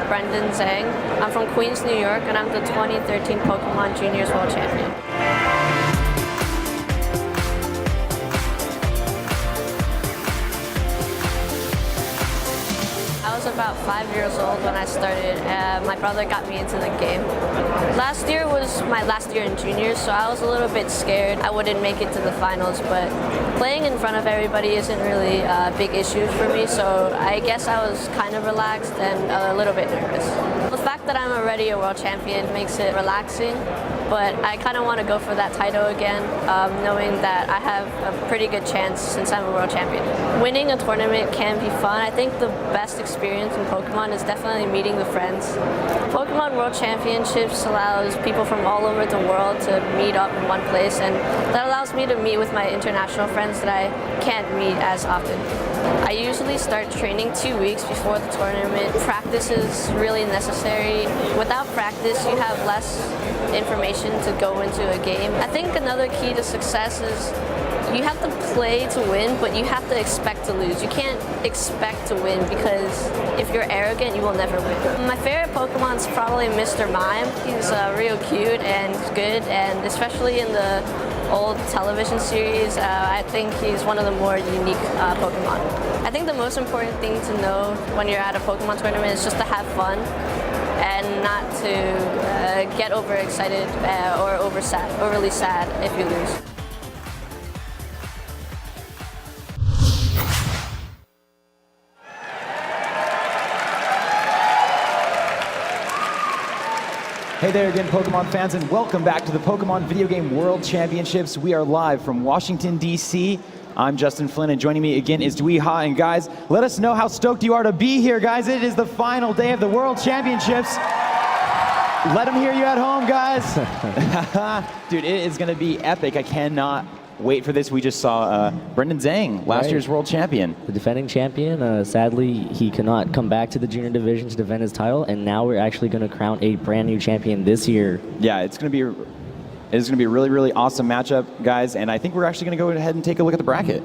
Brendan Zhang. I'm from Queens, New York, and I'm the 2013 Pokemon Juniors World Champion. I was about 5 years old when I started. My brother got me into the game. Last year was my last year in juniors, so I was a little bit scared I wouldn't make it to the finals, but playing in front of everybody isn't really a big issue for me, so I guess I was kind of relaxed and a little bit nervous. The fact that I'm already a world champion makes it relaxing, but I kind of want to go for that title again, knowing that I have a pretty good chance since I'm a world champion. Winning a tournament can be fun. I think the best experience in Pokemon is definitely meeting the friends. Pokemon World Championships allows people from all over the world to meet up in one place, and that allows me to meet with my international friends that I can't meet as often. I usually start training 2 weeks before the tournament. Practice is really necessary. Without practice, you have less information to go into a game. I think another key to success is you have to play to win, but you have to expect to lose. You can't expect to win, because if you're arrogant, you will never win. My favorite Pokemon is probably Mr. Mime. He's real cute and good, and especially in the old television series, I think he's one of the more unique Pokemon. I think the most important thing to know when you're at a Pokemon tournament is just to have fun and not to get overexcited or overly sad if you lose. Hey there again, Pokemon fans, and welcome back to the Pokemon Video Game World Championships. We are live from Washington, D.C. I'm Justin Flynn, and joining me again is Duch. And guys, let us know how stoked you are to be here, guys. It is the final day of the World Championships. Let them hear you at home, guys. Dude, it is going to be epic. I cannot wait for this. We just saw Brendan Zhang, last year's world champion. The defending champion. Sadly, he cannot come back to the junior division to defend his title, and now we're actually going to crown a brand new champion this year. Yeah, it's going to be a really, really awesome matchup, guys, and I think we're actually going to go ahead and take a look at the bracket.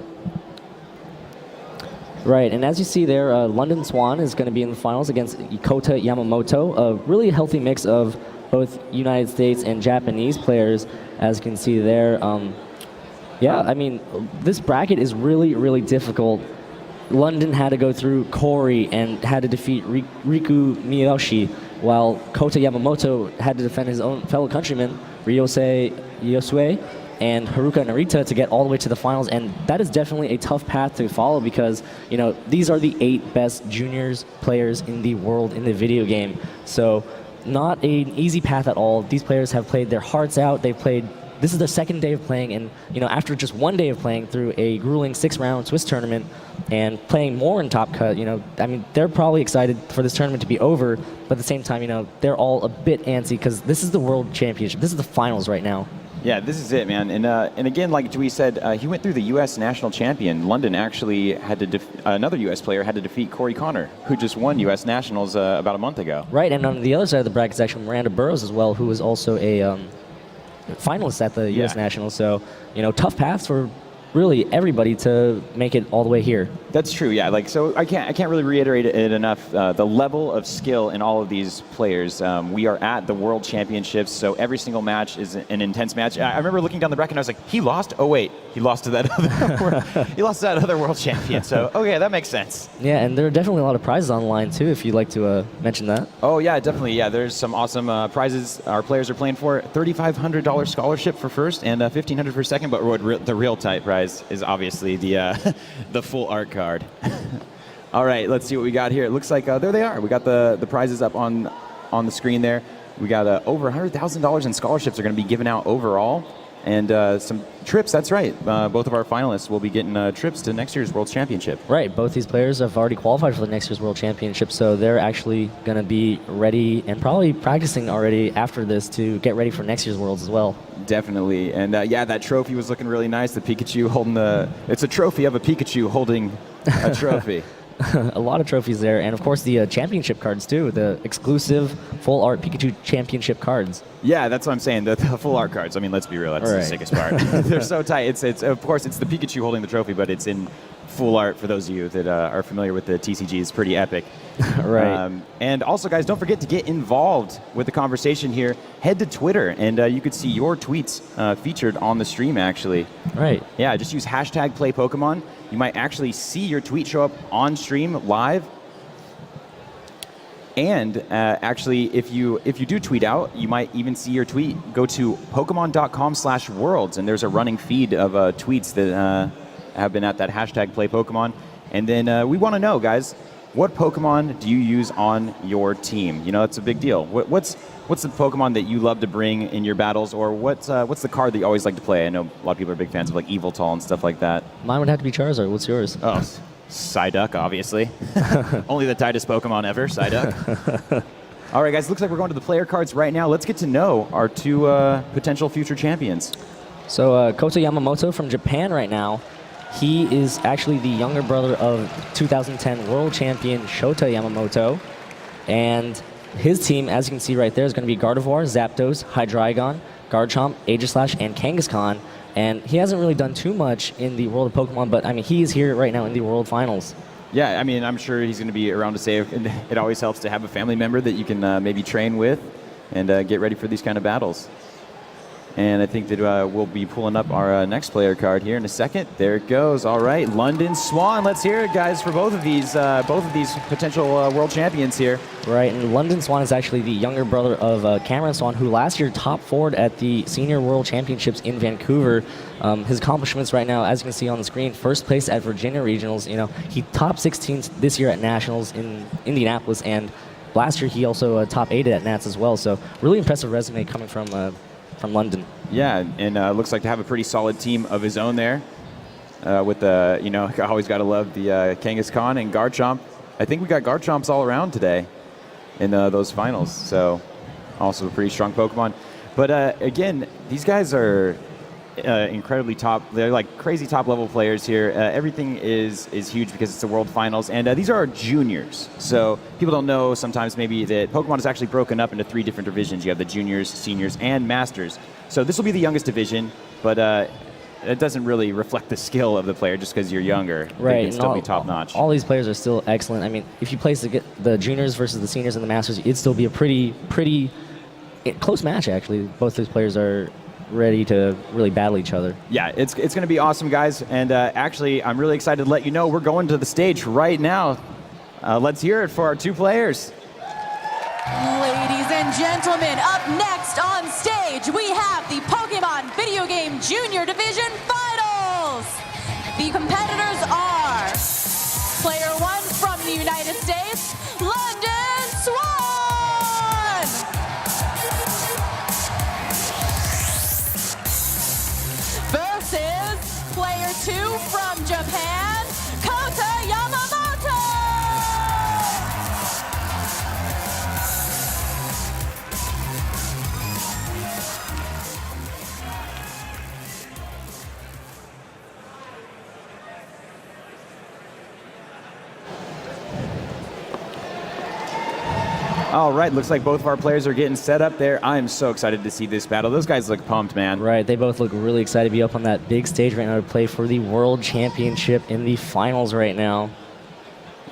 Right, and as you see there, London Swan is going to be in the finals against Kota Yamamoto, a really healthy mix of both United States and Japanese players, as you can see there. Yeah, I mean, this bracket is really, really difficult. London had to go through Corey and had to defeat Riku Miyoshi, while Kota Yamamoto had to defend his own fellow countrymen, Ryosei Yosue and Haruka Narita, to get all the way to the finals. And that is definitely a tough path to follow, because, you know, these are the 8 best juniors players in the world in the video game. So not an easy path at all. These players have played their hearts out. This is their second day of playing, and you know, after just one day of playing through a grueling 6-round Swiss tournament and playing more in Top Cut, you know, I mean, they're probably excited for this tournament to be over, but at the same time, you know, they're all a bit antsy, because this is the World Championship. This is the finals right now. Yeah, this is it, man. And again, like Dewey said, he went through the U.S. national champion. London actually had to another U.S. player had to defeat Corey Connor, who just won U.S. nationals about a month ago. Right, and on the other side of the bracket is actually Miranda Burrows as well, who was also a finalists at the U.S. Nationals, so, you know, tough paths for really everybody to make it all the way here. That's true, yeah. Like, so I can't really reiterate it enough. The level of skill in all of these players. We are at the World Championships, so every single match is an intense match. I remember looking down the bracket and I was like, he lost? Oh wait, he lost to that other world champion. So okay, that makes sense. Yeah, and there are definitely a lot of prizes online too, if you'd like to mention that. Oh yeah, definitely. Yeah, there's some awesome prizes our players are playing for. $3,500 scholarship for first and $1,500 for second. But the real tight prize is obviously the full art card. All right, let's see what we got here. It looks like there they are. We got the prizes up on the screen there. We got over $100,000 in scholarships are going to be given out overall, and some trips. That's right. Both of our finalists will be getting trips to next year's World Championship. Right. Both these players have already qualified for the next year's World Championship, so they're actually going to be ready and probably practicing already after this to get ready for next year's Worlds as well. Definitely. And yeah, that trophy was looking really nice. The Pikachu holding it's a trophy of a Pikachu holding a trophy. A lot of trophies there, and of course the championship cards too, the exclusive full art Pikachu championship cards. Yeah, that's what I'm saying, the full art cards. I mean, let's be real, that's the sickest part. They're so tight. It's of course it's the Pikachu holding the trophy, but it's in full art for those of you that are familiar with the TCG is pretty epic. Right. And also, guys, don't forget to get involved with the conversation here. Head to Twitter, and you could see your tweets featured on the stream, actually. Right. Yeah, just use hashtag #PlayPokemon. You might actually see your tweet show up on stream live. And actually, if you do tweet out, you might even see your tweet go to Pokemon.com/worlds, and there's a running feed of tweets that have been at that hashtag #PlayPokemon. And then we want to know, guys, what Pokemon do you use on your team? You know, it's a big deal. What's the Pokemon that you love to bring in your battles, or what's the card that you always like to play? I know a lot of people are big fans of like Eviltal and stuff like that. Mine would have to be Charizard. What's yours? Oh, Psyduck, obviously. Only the tightest Pokemon ever, Psyduck. All right, guys, looks like we're going to the player cards right now. Let's get to know our two potential future champions. So Kota Yamamoto from Japan right now. He is actually the younger brother of 2010 world champion Shota Yamamoto. And his team, as you can see right there, is going to be Gardevoir, Zapdos, Hydreigon, Garchomp, Aegislash, and Kangaskhan. And he hasn't really done too much in the world of Pokemon, but I mean, he is here right now in the World Finals. Yeah, I mean, I'm sure he's going to be around to save. And it always helps to have a family member that you can maybe train with and get ready for these kind of battles. And I think that we'll be pulling up our next player card here in a second. There it goes. All right, London Swan. Let's hear it, guys, for both of these potential world champions here. Right, and London Swan is actually the younger brother of Cameron Swan, who last year top forward at the Senior World Championships in Vancouver. His accomplishments right now, as you can see on the screen, first place at Virginia Regionals. You know, he top 16th this year at Nationals in Indianapolis, and last year he also top 8 at Nats as well. So really impressive resume coming from London. Yeah, and looks like to have a pretty solid team of his own there. With the, you know, always got to love the Kangaskhan and Garchomp. I think we got Garchomps all around today in those finals. So also a pretty strong Pokemon. But again, these guys are incredibly top. They're like crazy top level players here. Everything is huge because it's the World Finals, and these are our juniors. So people don't know sometimes maybe that Pokemon is actually broken up into 3 different divisions. You have the juniors, seniors, and masters. So this will be the youngest division, but it doesn't really reflect the skill of the player just because you're younger. Right, they can still be top notch. All these players are still excellent. I mean, if you place the juniors versus the seniors and the masters, it'd still be a pretty close match actually. Both these players are ready to really battle each other. Yeah, it's going to be awesome, guys. And actually, I'm really excited to let you know we're going to the stage right now. Let's hear it for our 2 players. Ladies and gentlemen, up next on stage, we have the Pokemon Video Game Junior Division Finals. The competitors are Player 1 from the United States, London Swan. Versus Player 2 from Japan, Kota Yamamoto. All right, looks like both of our players are getting set up there. I am so excited to see this battle. Those guys look pumped, man. Right, they both look really excited to be up on that big stage right now to play for the World Championship in the finals right now.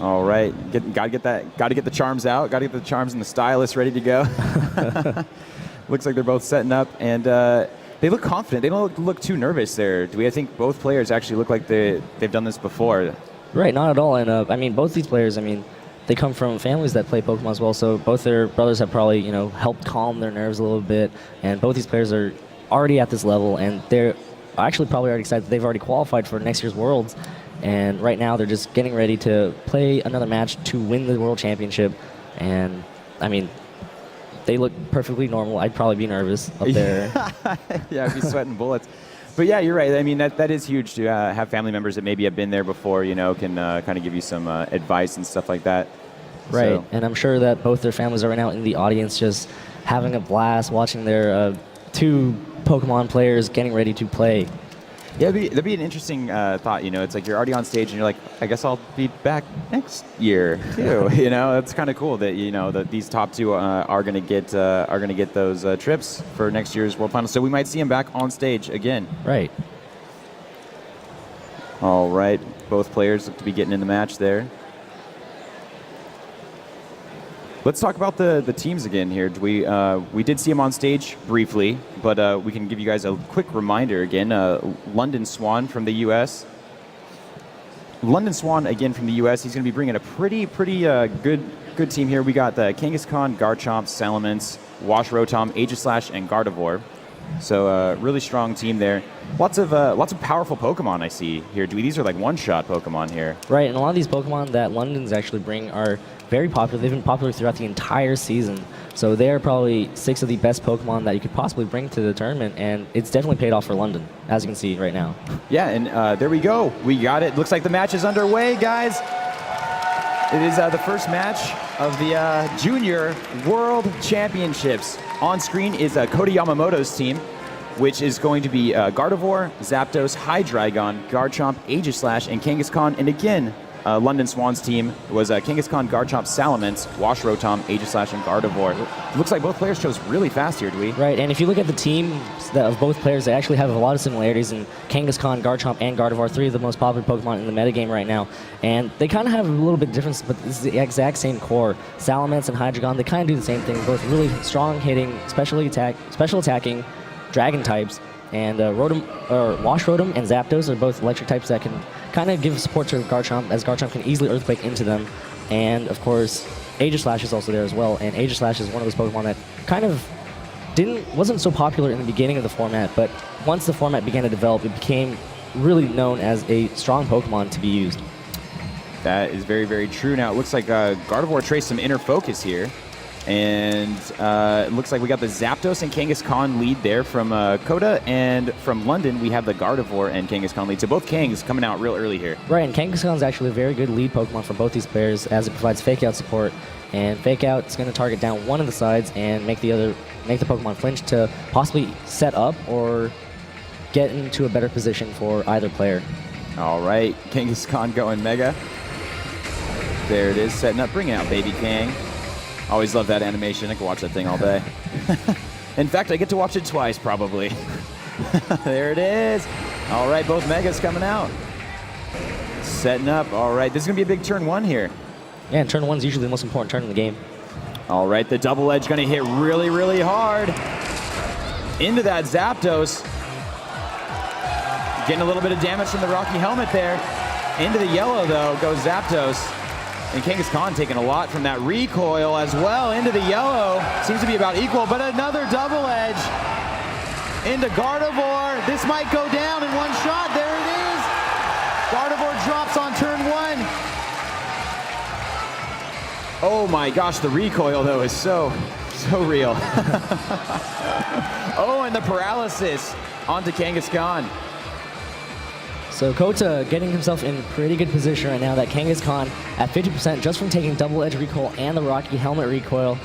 All right, gotta get the charms out. Gotta get the charms and the stylus ready to go. Looks like they're both setting up, and they look confident. They don't look too nervous there. I think both players actually look like they've done this before. Right, not at all. And I mean, both these players, I mean, they come from families that play Pokemon as well, so both their brothers have probably, you know, helped calm their nerves a little bit, and both these players are already at this level, and they're actually probably already excited that they've already qualified for next year's Worlds, and right now they're just getting ready to play another match to win the World Championship, and I mean, they look perfectly normal. I'd probably be nervous up there. Yeah, I'd be sweating bullets. But yeah, you're right. I mean, that is huge to have family members that maybe have been there before, you know, can kind of give you some advice and stuff like that. Right, So. and I'm sure that both their families are right now in the audience just having a blast watching their 2 Pokemon players getting ready to play. Yeah, that'd be an interesting thought. You know, it's like you're already on stage and you're like, I guess I'll be back next year too. You know, it's kind of cool that, you know, that these top 2 are gonna get those trips for next year's World Finals. So we might see them back on stage again. Right. All right. Both players look to be getting in the match there. Let's talk about the teams again here. We did see them on stage briefly, but we can give you guys a quick reminder again. London Swan from the U.S. London Swan again from the U.S. He's going to be bringing a pretty good team here. We got the Kangaskhan, Garchomp, Salamence, Wash Rotom, Aegislash, and Gardevoir. So really strong team there. Lots of powerful Pokemon I see here. These are like one-shot Pokemon here. Right, and a lot of these Pokemon that London's actually bring are very popular. They've been popular throughout the entire season. So they're probably 6 of the best Pokemon that you could possibly bring to the tournament, and it's definitely paid off for London, as you can see right now. Yeah, and there we go. We got it. Looks like the match is underway, guys. It is the first match of the Junior World Championships. On screen is Kota Yamamoto's team, which is going to be Gardevoir, Zapdos, Hydreigon, Garchomp, Aegislash, and Kangaskhan. And again, London Swan's team was Kangaskhan, Garchomp, Salamence, Wash Rotom, Aegislash, and Gardevoir. Looks like both players chose really fast here, Dewey. Right, and if you look at the teams of both players, they actually have a lot of similarities in Kangaskhan, Garchomp, and Gardevoir, 3 of the most popular Pokemon in the metagame right now. And they kind of have a little bit different, but this is the exact same core. Salamence and Hydreigon, they kind of do the same thing, both really strong hitting, special attacking, dragon types. And Wash Rotom and Zapdos are both electric types that can kind of give support to Garchomp, as Garchomp can easily Earthquake into them. And of course, Aegislash is also there as well. And Aegislash is one of those Pokemon that kind of wasn't so popular in the beginning of the format, but once the format began to develop, it became really known as a strong Pokemon to be used. That is very true. Now it looks like Gardevoir traced some inner focus here. And it looks like we got the Zapdos and Kangaskhan lead there from Kota, and from London we have the Gardevoir and Kangaskhan lead. So both Kangs coming out real early here. Right, and Kangaskhan is actually a very good lead Pokemon for both these players, as it provides Fake Out support. And Fake Out is going to target down one of the sides and make the Pokemon flinch to possibly set up or get into a better position for either player. All right, Kangaskhan going Mega. There it is, setting up, bringing out Baby Kang. Always love that animation. I can watch that thing all day. In fact, I get to watch it twice, probably. There it is. All right, both Megas coming out. Setting up. All right, this is going to be a big turn 1 here. Yeah, and turn 1 is usually the most important turn in the game. All right, the double edge going to hit really hard into that Zapdos. Getting a little bit of damage from the Rocky Helmet there. Into the yellow, though, goes Zapdos. And Kangaskhan taking a lot from that recoil as well into the yellow. Seems to be about equal, but another double edge into Gardevoir. This might go down in one shot. There it is. Gardevoir drops on turn 1. Oh my gosh, the recoil though is so real. Oh, and the paralysis onto Kangaskhan. So Kota getting himself in pretty good position right now. That Kangaskhan at 50% just from taking double edge recoil and the Rocky Helmet recoil.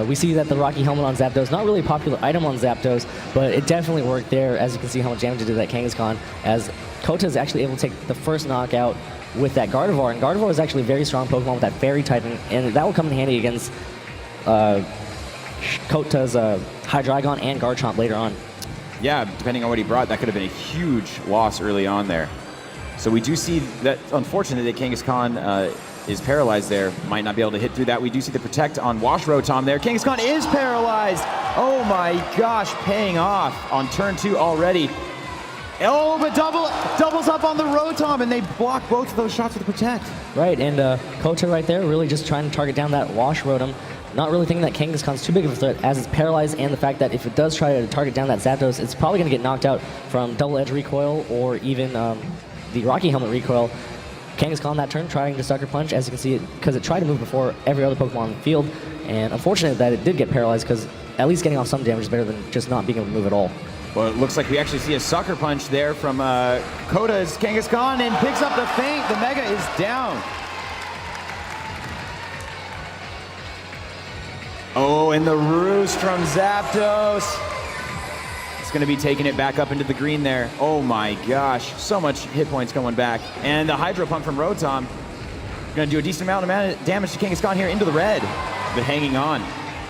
We see that the Rocky Helmet on Zapdos, not really a popular item on Zapdos, but it definitely worked there, as you can see how much damage it did to that Kangaskhan, as Kota is actually able to take the first knockout with that Gardevoir. And Gardevoir is actually a very strong Pokemon with that Fairy type, and that will come in handy against Kota's Hydreigon and Garchomp later on. Yeah, depending on what he brought, that could have been a huge loss early on there. So we do see that, unfortunately, that Kangaskhan is paralyzed there. Might not be able to hit through that. We do see the Protect on Wash Rotom there. Kangaskhan is paralyzed. Oh my gosh, paying off on turn 2 already. Oh, but doubles up on the Rotom, and they block both of those shots with the Protect. Right, and Kota right there really just trying to target down that Wash Rotom. Not really thinking that Kangaskhan's too big of a threat, as it's paralyzed, and the fact that if it does try to target down that Zapdos, it's probably going to get knocked out from double edge recoil or even the Rocky Helmet recoil. Kangaskhan that turn trying to Sucker Punch, as you can see, because it tried to move before every other Pokemon on the field, and unfortunate that it did get paralyzed, because at least getting off some damage is better than just not being able to move at all. Well, it looks like we actually see a Sucker Punch there from Kota's Kangaskhan, and picks up the feint. The Mega is down. Oh, and the Roost from Zapdos. It's going to be taking it back up into the green there. Oh my gosh, so much hit points going back. And the Hydro Pump from Rotom. Going to do a decent amount of damage to Kangaskhan here into the red, but hanging on.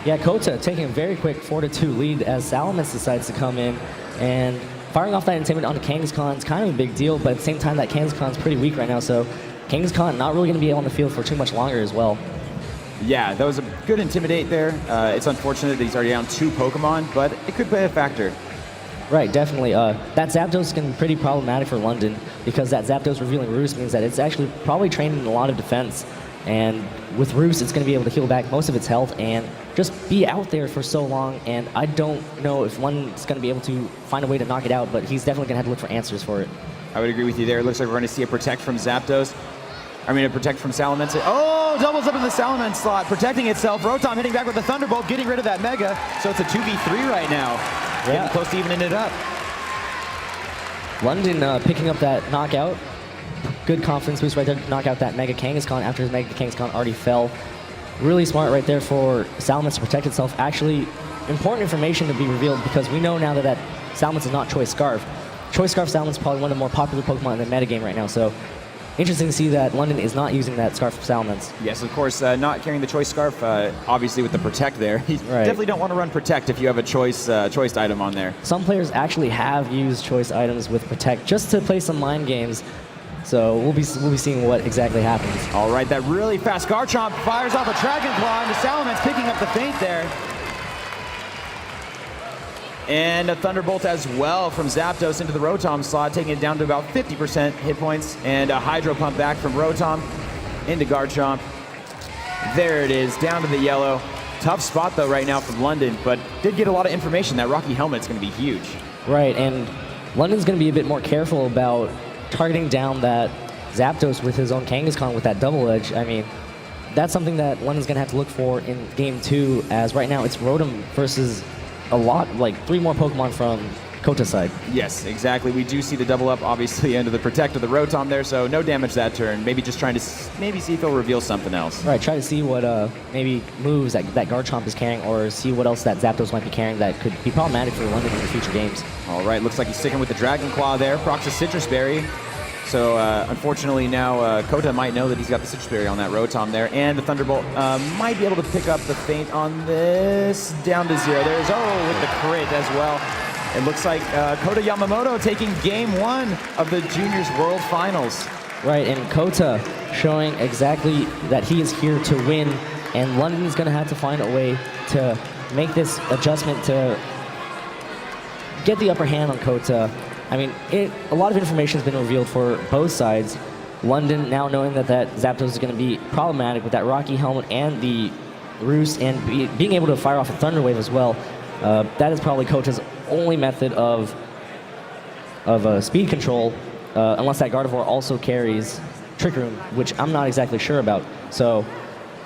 Yeah, Kota taking a very quick 4-2 lead as Salamence decides to come in. And firing off that Intimidate onto Kangaskhan is kind of a big deal, but at the same time, that Kangaskhan's pretty weak right now, so Kangaskhan not really going to be on the field for too much longer as well. Yeah, that was a good Intimidate there. It's unfortunate that he's already down 2 Pokemon, but it could play a factor. Right, definitely. That Zapdos is going to be pretty problematic for London because that Zapdos revealing Roost means that it's actually probably trained in a lot of defense. And with Roost, it's going to be able to heal back most of its health and just be out there for so long. And I don't know if London's going to be able to find a way to knock it out, but he's definitely going to have to look for answers for it. I would agree with you there. It looks like we're going to see a Protect from Zapdos. I mean, a Protect from Salamence. Oh, doubles up in the Salamence slot, protecting itself. Rotom hitting back with the Thunderbolt, getting rid of that Mega. So it's a 2v3 right now. Yeah. Getting close to evening it up. London picking up that knockout. Good confidence boost right there to knock out that Mega Kangaskhan after his Mega Kangaskhan already fell. Really smart right there for Salamence to protect itself. Actually, important information to be revealed because we know now that Salamence is not Choice Scarf. Choice Scarf Salamence is probably one of the more popular Pokemon in the metagame right now, so interesting to see that London is not using that Scarf Salamence. Yes, of course, not carrying the Choice Scarf, obviously with the Protect there. You definitely don't want to run Protect if you have a choice item on there. Some players actually have used choice items with Protect just to play some mind games. So we'll be seeing what exactly happens. All right, that really fast Garchomp fires off a Dragon Claw into Salamence, picking up the feint there. And a Thunderbolt as well from Zapdos into the Rotom slot, taking it down to about 50% hit points. And a Hydro Pump back from Rotom into Garchomp. There it is, down to the yellow. Tough spot though right now from London, but did get a lot of information. That Rocky Helmet's going to be huge. Right, and London's going to be a bit more careful about targeting down that Zapdos with his own Kangaskhan with that double edge. I mean, that's something that London's going to have to look for in Game 2, as right now it's Rotom versus a lot, like 3 more Pokemon from Kota's side. Yes, exactly. We do see the double up, obviously, into the Protect of the Rotom there, so no damage that turn. Maybe just trying to maybe see if he'll reveal something else. Right, try to see what maybe moves that Garchomp is carrying, or see what else that Zapdos might be carrying that could be problematic for London in the future games. All right, looks like he's sticking with the Dragon Claw there. Procs a Citrus Berry. So unfortunately now Kota might know that he's got the Citrus Berry on that Rotom there, and the Thunderbolt might be able to pick up the feint on this. Down to 0. There's, oh, with the crit as well. It looks like Kota Yamamoto taking Game 1 of the Juniors World Finals. Right, and Kota showing exactly that he is here to win, and London's going to have to find a way to make this adjustment to get the upper hand on Kota. I mean, a lot of information has been revealed for both sides. London now knowing that Zapdos is going to be problematic with that Rocky Helmet and the Roost, and being able to fire off a Thunder Wave as well. That is probably Kota's only method of speed control, unless that Gardevoir also carries Trick Room, which I'm not exactly sure about. So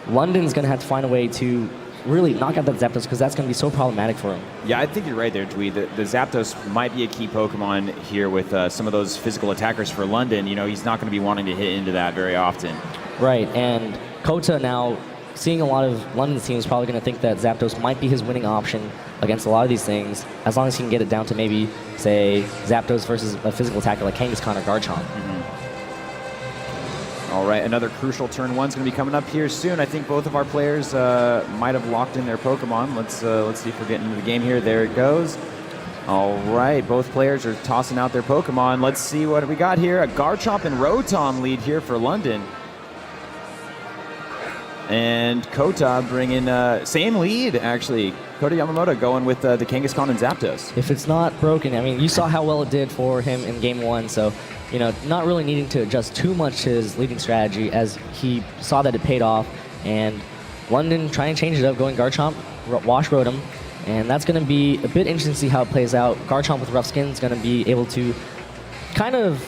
London's going to have to find a way to really knock out that Zapdos, because that's going to be so problematic for him. Yeah, I think you're right there, Dwee. The Zapdos might be a key Pokemon here with some of those physical attackers for London. You know, he's not going to be wanting to hit into that very often. Right, and Kota now, seeing a lot of London's teams, probably going to think that Zapdos might be his winning option against a lot of these things, as long as he can get it down to maybe, say, Zapdos versus a physical attacker like Kangaskhan or Garchomp. All right, another crucial turn 1's going to be coming up here soon. I think both of our players might have locked in their Pokemon. Let's see if we're getting into the game here. There it goes. All right, both players are tossing out their Pokemon. Let's see what we got here. A Garchomp and Rotom lead here for London. And Kota bringing same lead, actually. Kota Yamamoto going with the Kangaskhan and Zapdos. If it's not broken, I mean, you saw how well it did for him in Game 1, so, you know, not really needing to adjust too much his leading strategy, as he saw that it paid off. And London trying to change it up, going Garchomp, Wash Rotom, and that's going to be a bit interesting to see how it plays out. Garchomp with Rough Skin is going to be able to kind of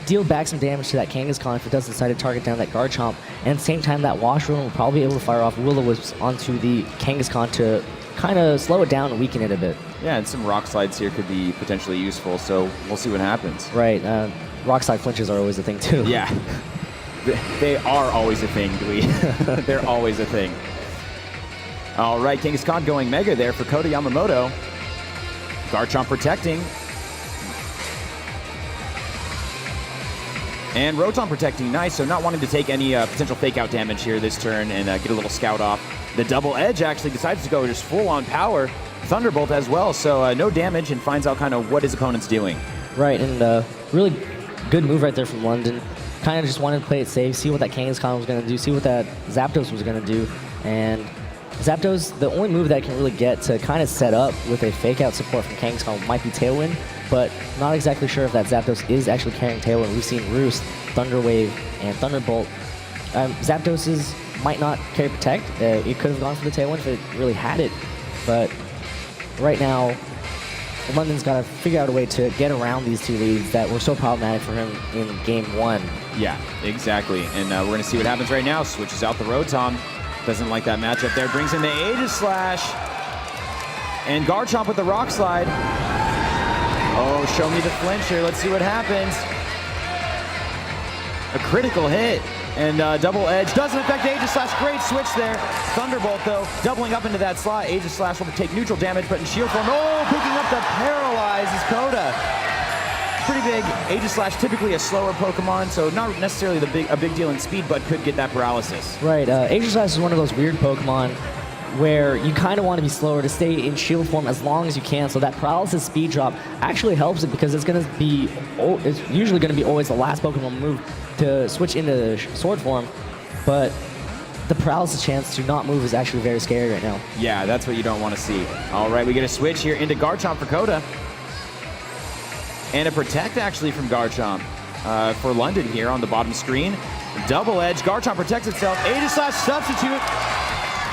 deal back some damage to that Kangaskhan if it does decide to target down that Garchomp. And at the same time, that Wash Rotom will probably be able to fire off Will-O-Wisps onto the Kangaskhan to kind of slow it down and weaken it a bit. Yeah, and some Rock Slides here could be potentially useful, so we'll see what happens. Right, Rock Slide flinches are always a thing too. Yeah, they are always a thing, Dwee. They're always a thing. All right, Kangaskhan going Mega there for Kota Yamamoto. Garchomp protecting. And Rotom protecting, nice. So not wanting to take any potential fake out damage here this turn and get a little scout off. the double edge actually decides to go just full on power. Thunderbolt as well, so no damage, and finds out kind of what his opponent's doing. Right, and really good move right there from London. Kind of just wanted to play it safe, see what that Kangaskhan was going to do, see what that Zapdos was going to do. And Zapdos, the only move that can really get to kind of set up with a fake out support from Kangaskhan might be Tailwind, but not exactly sure if that Zapdos is actually carrying Tailwind. We've seen Roost, Thunder Wave, and Thunderbolt. Zapdos's might not carry Protect. It could have gone for the Tailwind if it really had it, but right now, London's got to figure out a way to get around these two leads that were so problematic for him in game 1. Yeah, exactly. And we're going to see what happens right now. Switches out the Rotom. Doesn't like that matchup there. Brings in the Aegis Slash. And Garchomp with the Rock Slide. Oh, show me the flinch here. Let's see what happens. A critical hit. And double edge doesn't affect Aegis Slash. Great switch there. Thunderbolt, though, doubling up into that slot. Aegis Slash will take neutral damage, but in shield form, oh, picking up the paralyze is Coda. Pretty big. Aegis Slash, typically a slower Pokemon, so not necessarily a big deal in speed, but could get that paralysis. Right. Aegis Slash is one of those weird Pokemon where you kind of want to be slower to stay in shield form as long as you can, so that paralysis speed drop actually helps it because it's usually going to be always the last Pokemon move to switch into sword form, but the paralysis chance to not move is actually very scary right now. Yeah, that's what you don't want to see. All right, we get a switch here into Garchomp for Coda. And a Protect actually from Garchomp for London here on the bottom screen. Double edge, Garchomp protects itself. Aegis Slash substitute.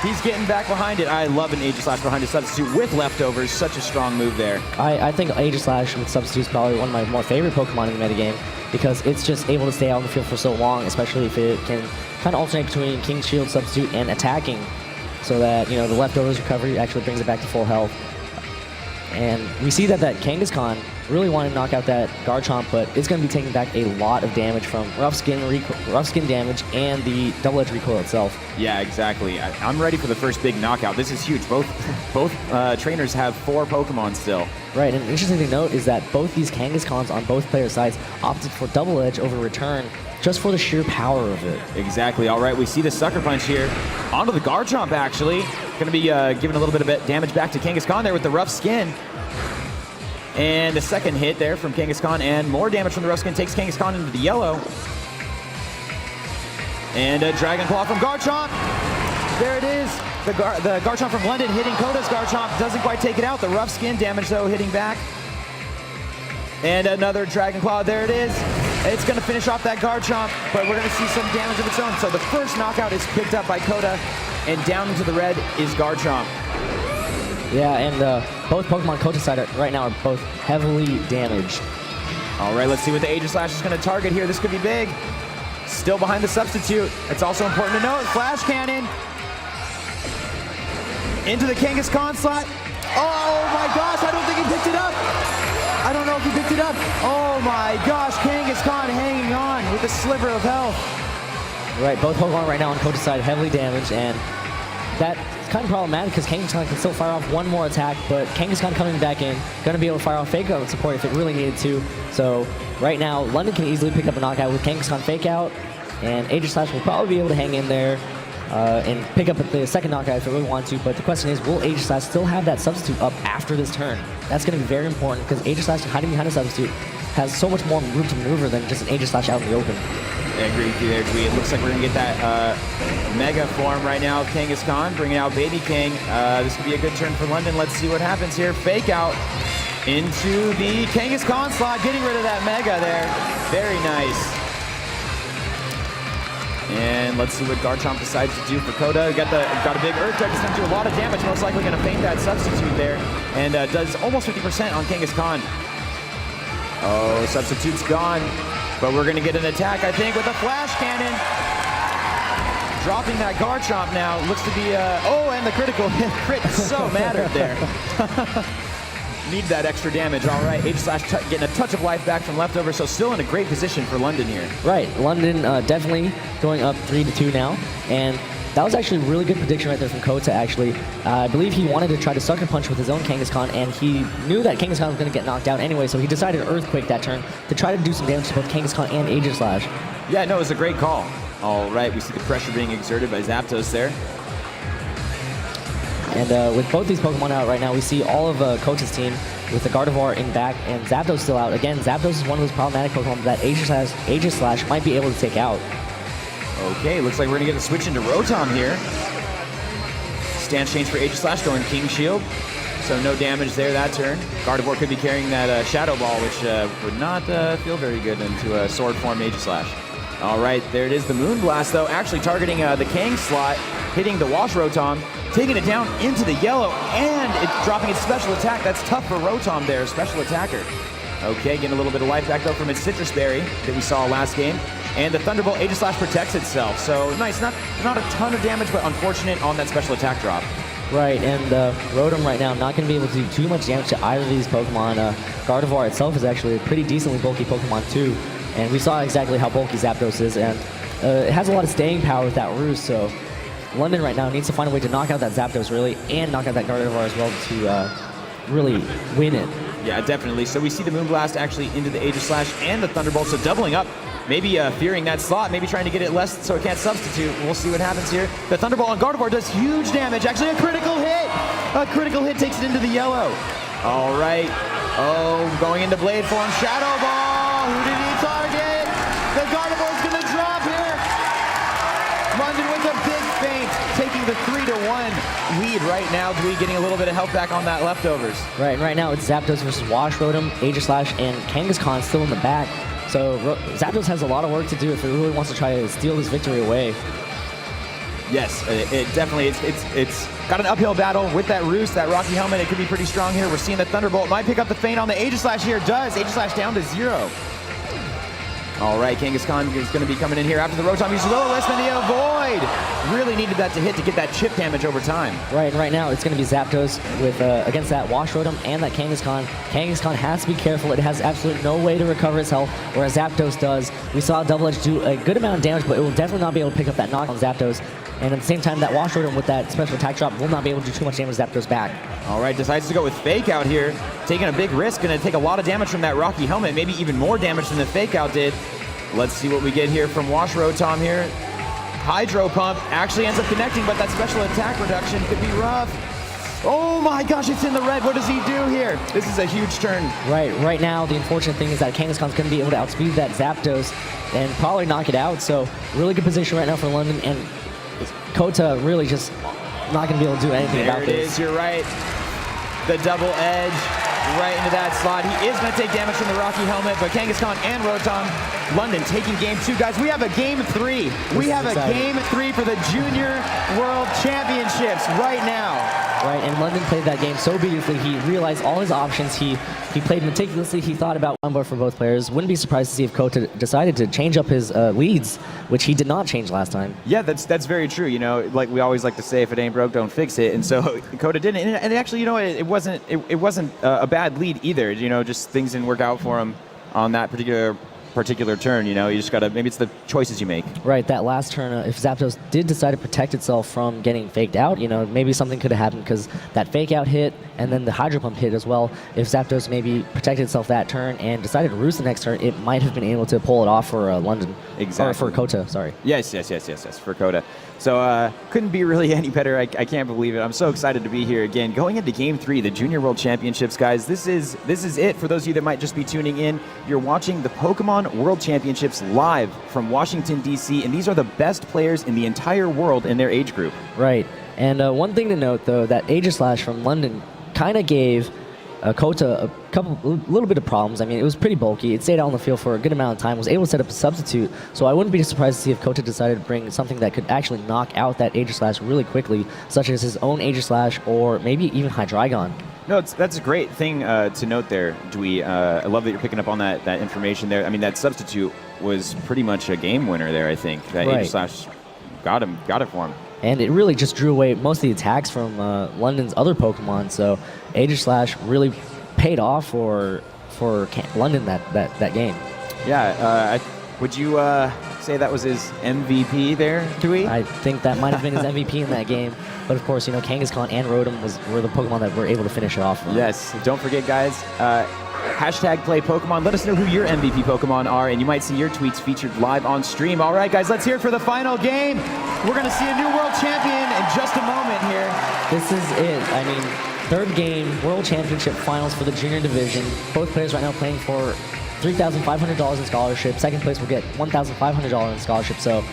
He's getting back behind it. I love an Aegis Slash behind a substitute with leftovers. Such a strong move there. I think Aegis Slash with substitute is probably one of my more favorite Pokemon in the metagame because it's just able to stay out in the field for so long, especially if it can kind of alternate between King's Shield substitute and attacking so that, you know, the leftovers recovery actually brings it back to full health. And we see that Kangaskhan really wanted to knock out that Garchomp, but it's going to be taking back a lot of damage from rough skin damage and the double edge recoil itself. Yeah, exactly. I'm ready for the first big knockout. This is huge. Both trainers have 4 Pokemon still. Right, and an interesting thing to note is that both these Kangaskhan's on both players' sides opted for double edge over return just for the sheer power of it. Exactly. All right, we see the Sucker Punch here. Onto the Garchomp, actually. Going to be giving a little bit of damage back to Kangaskhan there with the rough skin. And the second hit there from Kangaskhan, and more damage from the rough skin takes Kangaskhan into the yellow. And a Dragon Claw from Garchomp. There it is. The Garchomp from London hitting Coda's Garchomp. Doesn't quite take it out. The rough skin damage, though, hitting back. And another Dragon Claw. There it is. It's going to finish off that Garchomp, but we're going to see some damage of its own. So the first knockout is picked up by Coda, and down into the red is Garchomp. Yeah, and both Pokemon Coda side right now are both heavily damaged. All right, let's see what the Aegis Slash is going to target here. This could be big. Still behind the substitute. It's also important to note, Flash Cannon into the Kangaskhan slot. Oh my gosh, I don't think he picked it up. I don't know if he picked it up. Oh my gosh, Kangaskhan hanging on with a sliver of health. Right, both Pokemon right now on Coda's side heavily damaged, and that's kind of problematic because Kangaskhan can still fire off one more attack, but Kangaskhan coming back in, going to be able to fire off Fake Out support if it really needed to. So right now, London can easily pick up a knockout with Kangaskhan Fake Out, and Aegis Slash will probably be able to hang in there and pick up the second knockout if it really wants to. But the question is, will Aegis Slash still have that substitute up after this turn? That's going to be very important because Aegis Slash hiding behind a substitute has so much more room to maneuver than just an Aegis Slash out in the open. I agree with you there, Dwee. It looks like we're going to get that Mega form right now of Kangaskhan, bringing out Baby King. This could be a good turn for London. Let's see what happens here. Fake Out into the Kangaskhan slot, getting rid of that Mega there. Very nice. And let's see what Garchomp decides to do for Coda. Got a big Earth Tech. It's going to do a lot of damage. Most likely going to feint that substitute there. And does almost 50% on Kangaskhan. Oh, substitute's gone. But we're going to get an attack, I think, with a Flash Cannon. Dropping that Garchomp now. Looks to be, oh, and the critical hit. Crit so mattered there. Need that extra damage. All right, Aegis Slash getting a touch of life back from leftover, so still in a great position for London here. Right, London definitely going up 3-2 now, and that was actually a really good prediction right there from Kota, actually. I believe he wanted to try to Sucker Punch with his own Kangaskhan, and he knew that Kangaskhan was going to get knocked out anyway, so he decided to Earthquake that turn to try to do some damage to both Kangaskhan and Aegis Slash. Yeah, no, it was a great call. All right, we see the pressure being exerted by Zapdos there. And with both these Pokemon out right now, we see all of Kota's team with the Gardevoir in back and Zapdos still out. Again, Zapdos is one of those problematic Pokemon that Aegis Slash might be able to take out. Okay, looks like we're going to get a switch into Rotom here. Stance change for Aegis Slash going King Shield. So no damage there that turn. Gardevoir could be carrying that Shadow Ball, which would not feel very good into a sword form Aegis Slash. All right, there it is. The Moonblast, though, actually targeting the Kang slot, hitting the Wash Rotom, taking it down into the yellow, and dropping its special attack. That's tough for Rotom there, special attacker. Okay, getting a little bit of life back, though, from its Citrus Berry that we saw last game. And the Thunderbolt Aegis Slash protects itself. So nice, not a ton of damage, but unfortunate on that special attack drop. Right, and Rotom right now not going to be able to do too much damage to either of these Pokemon. Gardevoir itself is actually a pretty decently bulky Pokemon, too. And we saw exactly how bulky Zapdos is, and it has a lot of staying power with that Roost, so London right now needs to find a way to knock out that Zapdos, really, and knock out that Gardevoir as well to really win it. Yeah, definitely. So we see the Moonblast actually into the Aegis Slash and the Thunderbolt, so doubling up. Maybe fearing that slot, maybe trying to get it less so it can't substitute. We'll see what happens here. The Thunderbolt on Gardevoir does huge damage. Actually, a critical hit. A critical hit takes it into the yellow. All right. Oh, going into Blade form. Shadow Ball. Who did he target? The Gardevoir's going to drop here. London with a big feint, taking the 3-1 lead right now. Dwee getting a little bit of help back on that leftovers. Right, and right now it's Zapdos versus Wash Rotom, Aegis Slash, and Kangaskhan still in the back. So Zapdos has a lot of work to do if it really wants to try to steal this victory away. Yes, it definitely, it's got an uphill battle with that Roost, that Rocky Helmet. It could be pretty strong here. We're seeing the Thunderbolt might pick up the feint on the Aegis Slash here. Does. Aegis Slash down to 0. All right, Kangaskhan is going to be coming in here after the Rotom uses Will-O-Wisp, and he avoid. Really needed that to hit to get that chip damage over time. Right, and right now it's going to be Zapdos with against that Wash Rotom and that Kangaskhan. Kangaskhan has to be careful. It has absolutely no way to recover its health, whereas Zapdos does. We saw Double Edge do a good amount of damage, but it will definitely not be able to pick up that knock on Zapdos. And at the same time, that Wash Rotom with that special attack drop will not be able to do too much damage to Zapdos back. All right, decides to go with Fake Out here, taking a big risk, going to take a lot of damage from that Rocky Helmet, maybe even more damage than the Fake Out did. Let's see what we get here from Wash Rotom here. Hydro Pump actually ends up connecting, but that special attack reduction could be rough. Oh my gosh, it's in the red. What does he do here? This is a huge turn. Right now, the unfortunate thing is that Kangaskhan's going to be able to outspeed that Zapdos and probably knock it out. So really good position right now for London, and Kota really just not going to be able to do anything about this. There it is, you're right. The double edge right into that slot. He is going to take damage from the Rocky Helmet, but Kangaskhan and Rotom, London taking game 2. Guys, we have a game 3. We have a game 3 for the Junior World Championships right now. Right, and London played that game so beautifully. He realized all his options. He played meticulously. He thought about one board for both players. Wouldn't be surprised to see if Kota decided to change up his leads, which he did not change last time. Yeah, that's very true. You know, like we always like to say, if it ain't broke, don't fix it. And so Kota didn't. And actually, you know, it wasn't a bad lead either. You know, just things didn't work out for him on that particular turn. You know, you just gotta, maybe it's the choices you make. Right, that last turn, if Zapdos did decide to protect itself from getting faked out, you know, maybe something could have happened, because that fake out hit and then the Hydro Pump hit as well. If Zapdos maybe protected itself that turn and decided to roost the next turn, it might have been able to pull it off for London. Exactly. Or for Kota, sorry. Yes, for Kota. So couldn't be really any better. I can't believe it. I'm so excited to be here again. Going into Game 3, the Junior World Championships, guys. This is it. For those of you that might just be tuning in, you're watching the Pokemon World Championships live from Washington, D.C., and these are the best players in the entire world in their age group. Right. And one thing to note, though, that Aegis Slash from London kind of gave Kota a little bit of problems. I mean, it was pretty bulky. It stayed out on the field for a good amount of time, was able to set up a substitute, so I wouldn't be surprised to see if Kota decided to bring something that could actually knock out that Aegis Slash really quickly, such as his own Aegis Slash or maybe even Hydreigon. No, that's a great thing to note there, Dwee. I love that you're picking up on that information there. I mean, that substitute was pretty much a game winner there, I think. That right. Aegis Slash got it for him. And it really just drew away most of the attacks from London's other Pokemon, so Aegis Slash really paid off for London that game. Yeah, would you say that was his MVP there, Dewey? I think that might have been his MVP in that game. But of course, you know, Kangaskhan and Rotom were the Pokemon that were able to finish it off. Yes, don't forget, guys, Hashtag play Pokemon. Let us know who your MVP Pokemon are, and you might see your tweets featured live on stream. All right, guys, let's hear it for the final game. We're going to see a new world champion in just a moment here. This is it. I mean, third game, World Championship Finals for the junior division. Both players right now playing for $3,500 in scholarship. Second place will get $1,500 in scholarship. So,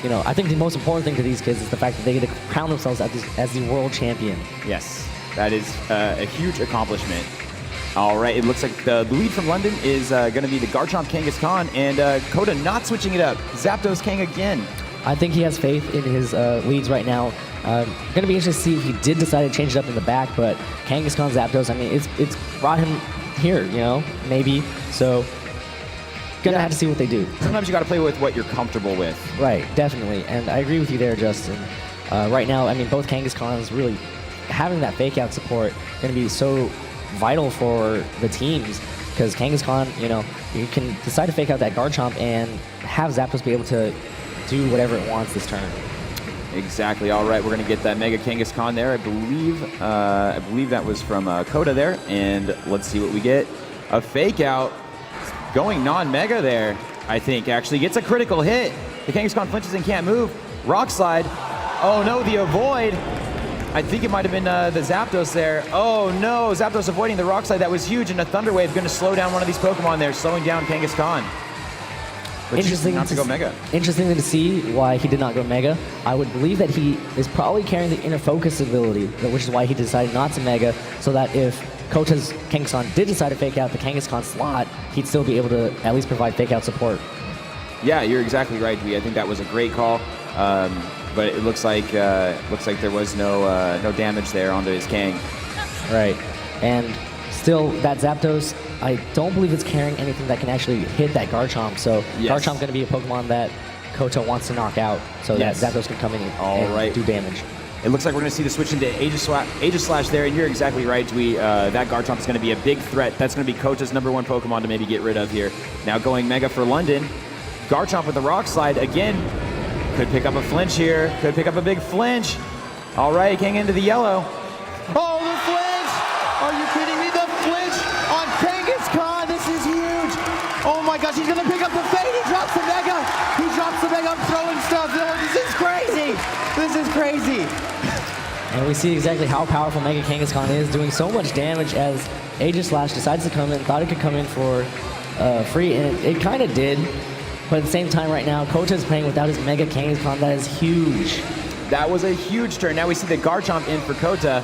you know, I think the most important thing to these kids is the fact that they get to crown themselves as the world champion. Yes, that is a huge accomplishment. All right, it looks like the lead from London is going to be the Garchomp Kangaskhan, and Kota not switching it up. Zapdos Kang again. I think he has faith in his leads right now. Going to be interested to see if he did decide to change it up in the back, but Kangaskhan, Zapdos, I mean, it's brought him here, you know, maybe. So, gonna have to see what they do. Sometimes you got to play with what you're comfortable with. Right, definitely, and I agree with you there, Justin. Right now, I mean, both Kangaskhan's really having that fake out support going to be so vital for the teams, because Kangaskhan, you know, you can decide to fake out that Garchomp and have Zapdos be able to do whatever it wants this turn. Exactly. All right, we're going to get that Mega Kangaskhan there. I believe that was from Kota there, and let's see what we get. A fake out, going non-Mega there. I think actually gets a critical hit. The Kangaskhan flinches and can't move. Rock Slide. Oh no, the avoid. I think it might have been the Zapdos there. Oh no, Zapdos avoiding the Rock Slide. That was huge, and a Thunder Wave going to slow down one of these Pokemon there, slowing down Kangaskhan. Interesting not to go Mega. Interesting to see why he did not go Mega. I would believe that he is probably carrying the inner focus ability, which is why he decided not to Mega, so that if Kota's Kangaskhan did decide to fake out the Kangaskhan slot, he'd still be able to at least provide fake out support. Yeah, you're exactly right, Dwee. I think that was a great call. But it looks like there was no damage there onto his Kang. Right, and still that Zapdos, I don't believe it's carrying anything that can actually hit that Garchomp. So yes. Garchomp's going to be a Pokemon that Kota wants to knock out, so yes. that Zapdos can come in and do damage. It looks like we're going to see the switch into Aegislash there, and you're exactly right, Dwee. That Garchomp is going to be a big threat. That's going to be Kota's #1 Pokemon to maybe get rid of here. Now going Mega for London. Garchomp with the Rock Slide again. Could pick up a flinch here. Could pick up a big flinch. All right, Kang into the yellow. Oh, the flinch! Are you kidding me? The flinch on Kangaskhan. This is huge. Oh my gosh, he's gonna pick up the fade. He drops the Mega. He drops the Mega. I'm throwing stuff. Oh, this is crazy. This is crazy. And we see exactly how powerful Mega Kangaskhan is, doing so much damage as Aegislash decides to come in, thought it could come in for free, and it kind of did. But at the same time right now, Kota is playing without his Mega Kangaskhan. That is huge. That was a huge turn. Now we see the Garchomp in for Kota.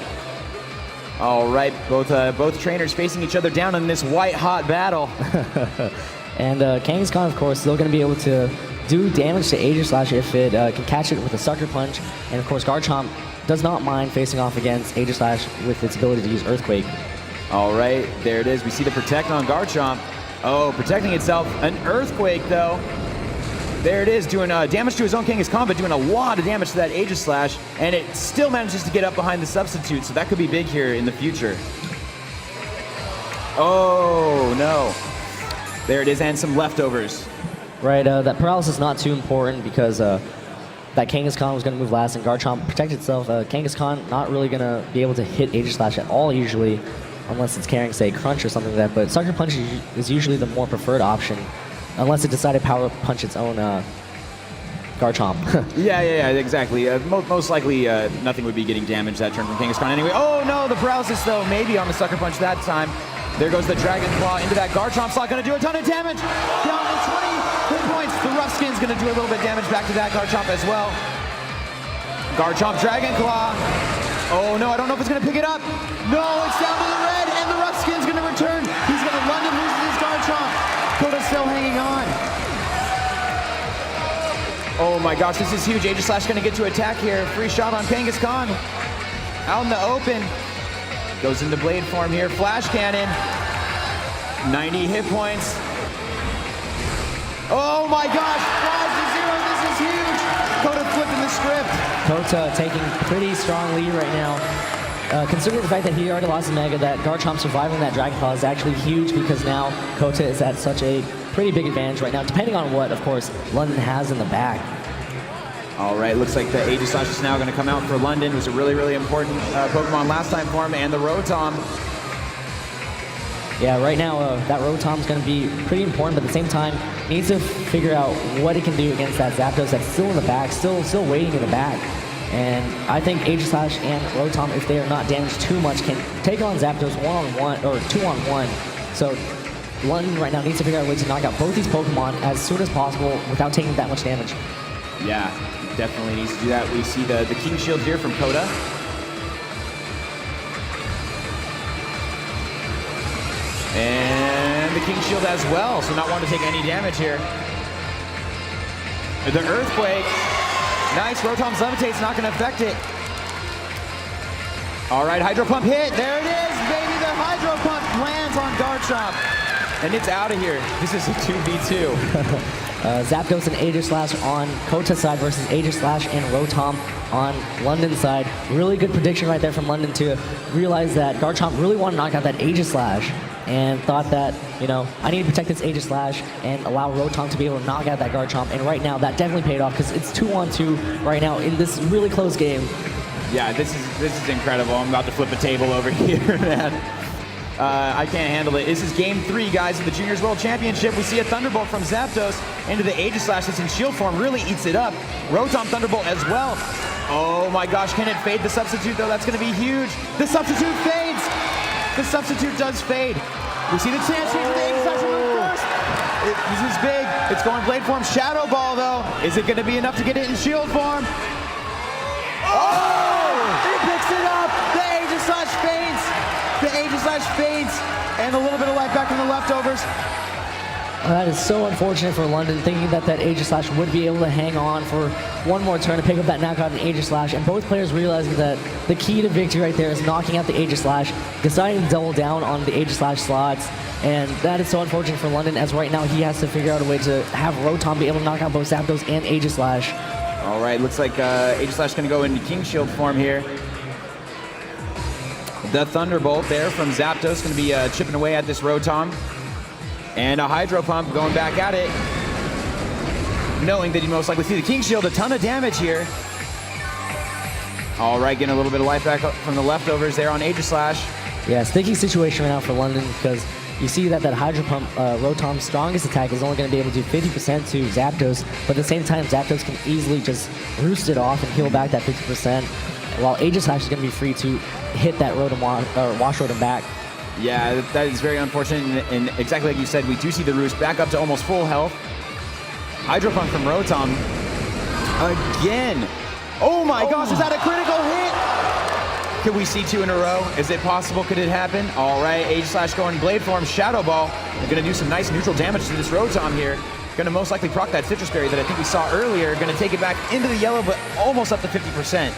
All right, both trainers facing each other down in this white-hot battle. And Kangaskhan, of course, still going to be able to do damage to Aegislash if it can catch it with a Sucker Punch. And of course, Garchomp does not mind facing off against Aegislash with its ability to use Earthquake. All right, there it is. We see the Protect on Garchomp. Oh, protecting itself. An Earthquake, though. There it is, doing damage to his own Kangaskhan, but doing a lot of damage to that Aegislash, and it still manages to get up behind the substitute, so that could be big here in the future. Oh, no. There it is, and some leftovers. Right, that paralysis is not too important because that Kangaskhan was going to move last, and Garchomp protected itself. Kangaskhan not really going to be able to hit Aegislash at all usually, unless it's carrying, say, Crunch or something like that. But Sucker Punch is usually the more preferred option, unless it decided to Power Punch its own Garchomp. yeah, exactly. Most likely, nothing would be getting damaged that turn from Kangaskhan anyway. Oh no, the paralysis though, maybe on the Sucker Punch that time. There goes the Dragon Claw into that Garchomp slot, going to do a ton of damage. Down to 20 hit points. The Rough Skin's going to do a little bit of damage back to that Garchomp as well. Garchomp Dragon Claw. Oh no, I don't know if it's going to pick it up. No, it's down to the red, and the Rough Skin's going to return. He's going to London loses his Garchomp. Kota's still hanging on. Oh my gosh, this is huge. Aegislash going to get to attack here. Free shot on Kangaskhan. Out in the open. Goes into blade form here. Flash Cannon. 90 hit points. Oh my gosh, 5-0. This is huge. Kota flipping the script. Kota taking pretty strong lead right now. Considering the fact that he already lost his Mega, that Garchomp surviving that Dragon Claw is actually huge because now Kota is at such a pretty big advantage right now, depending on what, of course, London has in the back. All right, looks like the Aegislash is now going to come out for London. It was a really, really important Pokemon last time for him, and the Rotom. Yeah, right now that Rotom's going to be pretty important, but at the same time, needs to figure out what it can do against that Zapdos that's still in the back, still waiting in the back. And I think Aegislash and Rotom, if they are not damaged too much, can take on Zapdos one-on-one or two-on-one. So London right now needs to figure out a way to knock out both these Pokemon as soon as possible without taking that much damage. Yeah, definitely needs to do that. We see the King Shield here from Kota. And the King Shield as well, so not wanting to take any damage here. The Earthquake. Nice, Rotom's Levitate's not going to affect it. All right, Hydro Pump hit. There it is, baby. The Hydro Pump lands on Garchomp. And it's out of here. This is a 2v2. Zapdos and Aegislash on Kota's side versus Aegislash and Rotom on London's side. Really good prediction right there from London to realize that Garchomp really wanted to knock out that Aegislash and thought that, you know, I need to protect this Aegislash and allow Rotom to be able to knock out that Garchomp. And right now, that definitely paid off because it's 2-on-2 right now in this really close game. Yeah, this is incredible. I'm about to flip a table over here, man. I can't handle it. This is game 3, guys, of the Juniors World Championship. We see a Thunderbolt from Zapdos into the Aegislash that's in shield form. Really eats it up. Rotom Thunderbolt as well. Oh my gosh, can it fade the substitute though? That's going to be huge. The substitute fades. The substitute does fade. We see the chance here for the Aegislash to move first. This is big. It's going blade form. Shadow Ball though. Is it going to be enough to get it in shield form? Oh! He picks it up. The Aegislash fades. The Aegislash fades, and a little bit of life back from the leftovers. That is so unfortunate for London, thinking that Aegislash would be able to hang on for one more turn to pick up that knockout in Aegislash, and both players realizing that the key to victory right there is knocking out the Aegislash, deciding to double down on the Aegislash slots, and that is so unfortunate for London, as right now he has to figure out a way to have Rotom be able to knock out both Zapdos and Aegislash. All right, looks like Aegislash going to go into King Shield form here. The Thunderbolt there from Zapdos going to be chipping away at this Rotom. And a Hydro Pump going back at it. Knowing that he most likely see the King Shield. A ton of damage here. All right, getting a little bit of life back from the leftovers there on Aegislash. Yeah, sticky situation right now for London because you see that Hydro Pump, Rotom's strongest attack is only going to be able to do 50% to Zapdos, but at the same time, Zapdos can easily just roost it off and heal back that 50%, while Aegislash is going to be free to hit that Rotom wash Rotom back. Yeah, that is very unfortunate, and exactly like you said, we do see the roost back up to almost full health. Hydro Pump from Rotom. Again. Oh my gosh, is that a critical hit? Could we see 2 in a row? Is it possible? Could it happen? All right, Aegislash going blade form, Shadow Ball. They're going to do some nice neutral damage to this Rotom here. Going to most likely proc that Citrus Berry that I think we saw earlier. Going to take it back into the yellow, but almost up to 50%.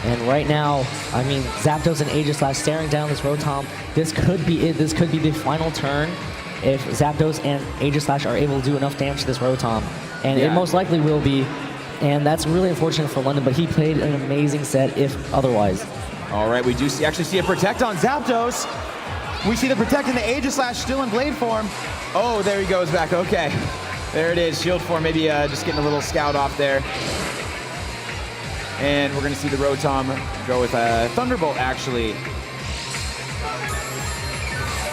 And right now, I mean, Zapdos and Aegislash staring down this Rotom. This could be it. This could be the final turn if Zapdos and Aegislash are able to do enough damage to this Rotom. And it most likely will be. And that's really unfortunate for London, but he played an amazing set if otherwise. All right, we do actually see a Protect on Zapdos. We see the Protect in the Aegislash still in blade form. Oh, there he goes back. Okay. There it is. Shield form, maybe just getting a little scout off there. And we're going to see the Rotom go with a Thunderbolt, actually,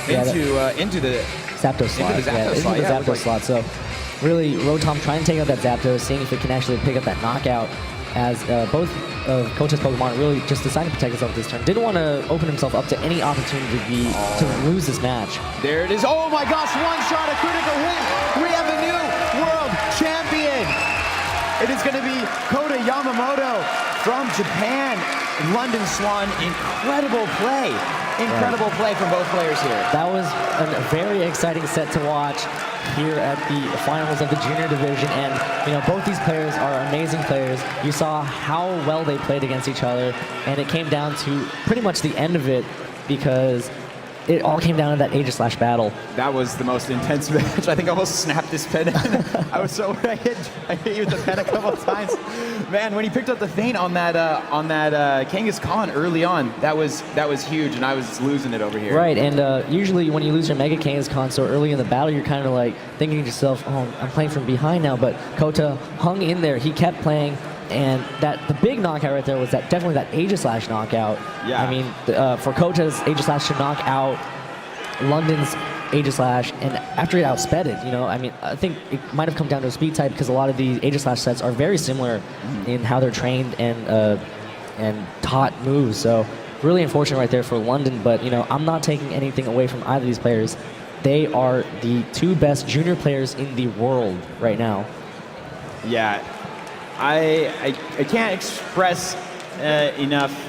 into the Zapdos slot. Into the Zapdos slot. So really, Rotom trying to take out that Zapdos, seeing if it can actually pick up that knockout, as both of Kota's Pokemon really just decided to protect himself this turn. Didn't want to open himself up to any opportunity to lose this match. There it is. Oh my gosh, one shot, a critical hit. We have a new world champion. It is going to be Kota Yamamoto from Japan. London Swan, incredible play. Incredible play from both players here. That was a very exciting set to watch here at the finals of the junior division, and you know, both these players are amazing players. You saw how well they played against each other, and it came down to pretty much the end of it because it all came down to that Aegislash battle. That was the most intense match. I think I almost snapped this pen. I was so I hit you with the pen a couple of times. Man, when he picked up the feint on that Kangaskhan early on, that was huge, and I was losing it over here. Right, and usually when you lose your Mega Kangaskhan so early in the battle, you're kind of like thinking to yourself, oh, I'm playing from behind now, but Kota hung in there. He kept playing. And the big knockout right there was definitely that Aegislash knockout. Yeah. I mean, for Kota's Aegislash to knock out London's Aegislash, and after it outsped it, you know, I mean, I think it might have come down to a speed type because a lot of these Aegislash sets are very similar in how they're trained and taught moves. So really unfortunate right there for London, but you know, I'm not taking anything away from either of these players. They are the two best junior players in the world right now. Yeah, I can't express enough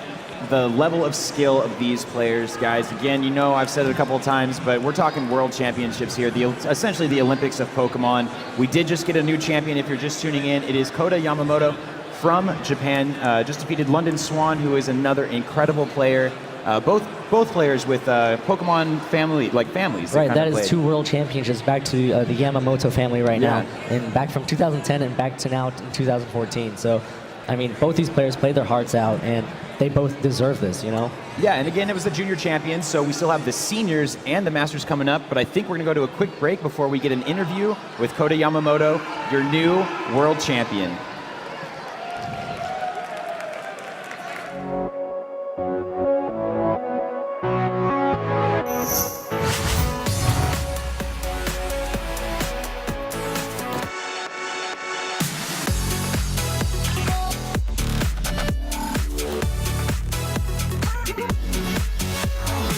the level of skill of these players, guys. Again, you know, I've said it a couple of times, but we're talking world championships here, essentially the Olympics of Pokemon. We did just get a new champion if you're just tuning in. It is Kota Yamamoto from Japan, just defeated London Swan, who is another incredible player. Both players with Pokemon families. Right, that is 2 world championships back to the Yamamoto family right now, and back from 2010 and back to now in 2014. So, I mean, both these players played their hearts out, and they both deserve this, you know? Yeah, and again, it was the junior champions, so we still have the seniors and the masters coming up, but I think we're going to go to a quick break before we get an interview with Kota Yamamoto, your new world champion.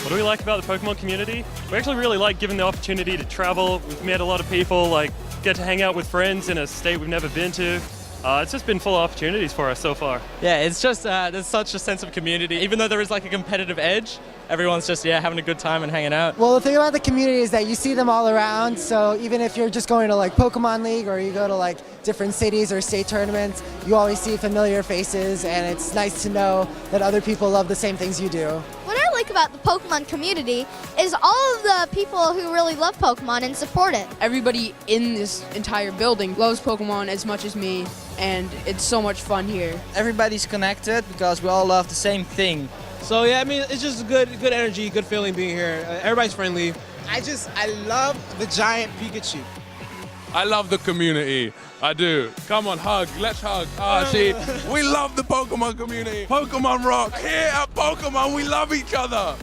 What do we like about the Pokemon community? We actually really like giving the opportunity to travel. We've met a lot of people, like get to hang out with friends in a state we've never been to. It's just been full of opportunities for us so far. Yeah, it's just, there's such a sense of community. Even though there is like a competitive edge, everyone's just, having a good time and hanging out. Well, the thing about the community is that you see them all around, so even if you're just going to like Pokemon League or you go to like different cities or state tournaments, you always see familiar faces, and it's nice to know that other people love the same things you do. What I like about the Pokemon community is all of the people who really love Pokemon and support it. Everybody in this entire building loves Pokemon as much as me, and it's so much fun here. Everybody's connected because we all love the same thing. So yeah, I mean, it's just good energy, good feeling being here. Everybody's friendly. I love the giant Pikachu. I love the community. I do. Come on, hug. Let's hug. See, we love the Pokemon community. Pokemon rock. Here at Pokemon, we love each other.